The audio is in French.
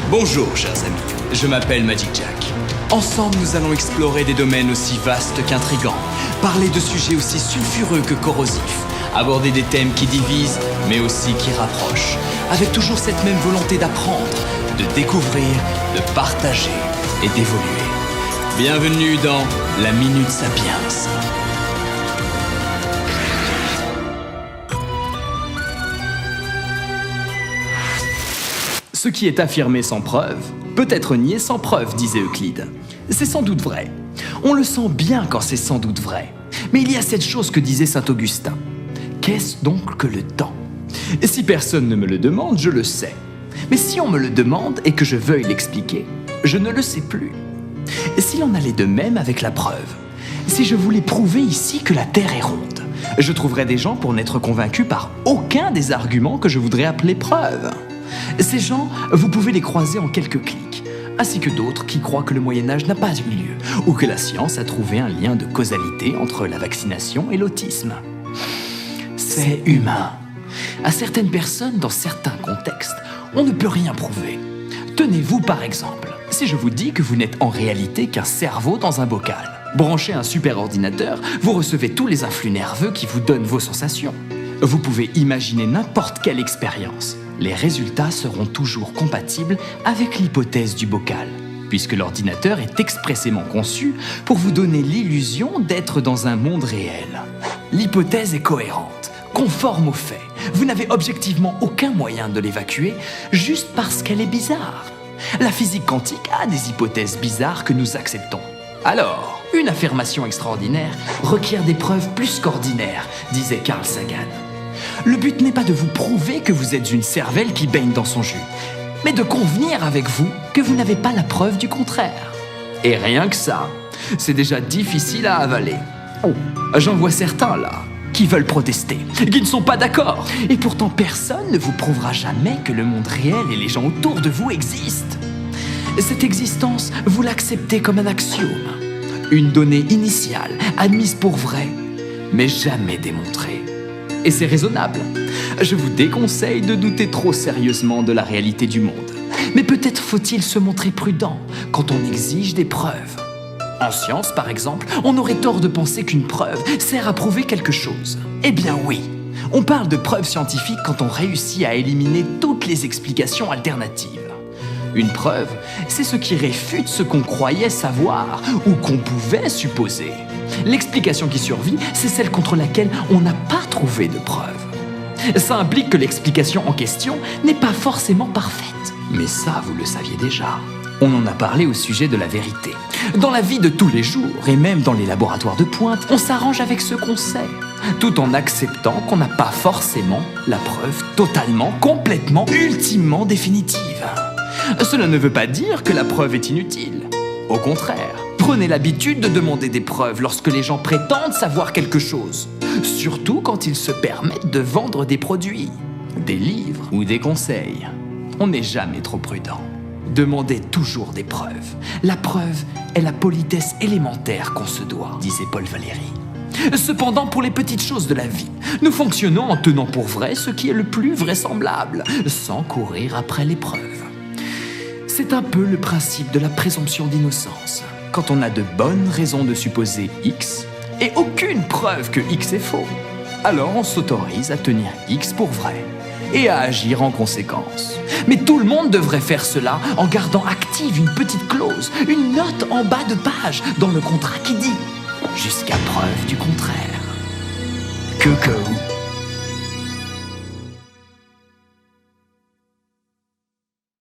Bonjour, chers amis. Je m'appelle Magic Jack. Ensemble, nous allons explorer des domaines aussi vastes qu'intrigants, parler de sujets aussi sulfureux que corrosifs, aborder des thèmes qui divisent, mais aussi qui rapprochent, avec toujours cette même volonté d'apprendre, de découvrir, de partager et d'évoluer. Bienvenue dans la Minute Sapiens. Ce qui est affirmé sans preuve peut être nié sans preuve, disait Euclide. C'est sans doute vrai. On le sent bien quand c'est sans doute vrai. Mais il y a cette chose que disait saint Augustin. Qu'est-ce donc que le temps ? Et si personne ne me le demande, je le sais. Mais si on me le demande et que je veuille l'expliquer, je ne le sais plus. Et s'il en allait de même avec la preuve ? Si je voulais prouver ici que la Terre est ronde, je trouverais des gens pour n'être convaincus par aucun des arguments que je voudrais appeler preuves. Ces gens, vous pouvez les croiser en quelques clics, ainsi que d'autres qui croient que le Moyen-Âge n'a pas eu lieu, ou que la science a trouvé un lien de causalité entre la vaccination et l'autisme. C'est humain. À certaines personnes, dans certains contextes, on ne peut rien prouver. Tenez-vous par exemple, si je vous dis que vous n'êtes en réalité qu'un cerveau dans un bocal. Branchez un super ordinateur, vous recevez tous les influx nerveux qui vous donnent vos sensations. Vous pouvez imaginer n'importe quelle expérience. Les résultats seront toujours compatibles avec l'hypothèse du bocal, puisque l'ordinateur est expressément conçu pour vous donner l'illusion d'être dans un monde réel. L'hypothèse est cohérente, conforme aux faits. Vous n'avez objectivement aucun moyen de l'évacuer, juste parce qu'elle est bizarre. La physique quantique a des hypothèses bizarres que nous acceptons. Alors, une affirmation extraordinaire requiert des preuves plus qu'ordinaires, disait Carl Sagan. Le but n'est pas de vous prouver que vous êtes une cervelle qui baigne dans son jus, mais de convenir avec vous que vous n'avez pas la preuve du contraire. Et rien que ça, c'est déjà difficile à avaler. Oh, j'en vois certains là, qui veulent protester, qui ne sont pas d'accord. Et pourtant personne ne vous prouvera jamais que le monde réel et les gens autour de vous existent. Cette existence, vous l'acceptez comme un axiome, une donnée initiale, admise pour vraie, mais jamais démontrée. Et c'est raisonnable. Je vous déconseille de douter trop sérieusement de la réalité du monde. Mais peut-être faut-il se montrer prudent quand on exige des preuves. En science, par exemple, on aurait tort de penser qu'une preuve sert à prouver quelque chose. Eh bien oui, on parle de preuves scientifiques quand on réussit à éliminer toutes les explications alternatives. Une preuve, c'est ce qui réfute ce qu'on croyait savoir ou qu'on pouvait supposer. L'explication qui survit, c'est celle contre laquelle on n'a pas trouvé de preuve. Ça implique que l'explication en question n'est pas forcément parfaite. Mais ça, vous le saviez déjà. On en a parlé au sujet de la vérité. Dans la vie de tous les jours, et même dans les laboratoires de pointe, on s'arrange avec ce qu'on sait, tout en acceptant qu'on n'a pas forcément la preuve totalement, complètement, ultimement définitive. Cela ne veut pas dire que la preuve est inutile. Au contraire, prenez l'habitude de demander des preuves lorsque les gens prétendent savoir quelque chose. Surtout quand ils se permettent de vendre des produits, des livres ou des conseils. On n'est jamais trop prudent. Demandez toujours des preuves. La preuve est la politesse élémentaire qu'on se doit, disait Paul Valéry. Cependant, pour les petites choses de la vie, nous fonctionnons en tenant pour vrai ce qui est le plus vraisemblable, sans courir après les preuves. C'est un peu le principe de la présomption d'innocence. Quand on a de bonnes raisons de supposer X et aucune preuve que X est faux, alors on s'autorise à tenir X pour vrai et à agir en conséquence. Mais tout le monde devrait faire cela en gardant active une petite clause, une note en bas de page dans le contrat qui dit « jusqu'à preuve du contraire ». Que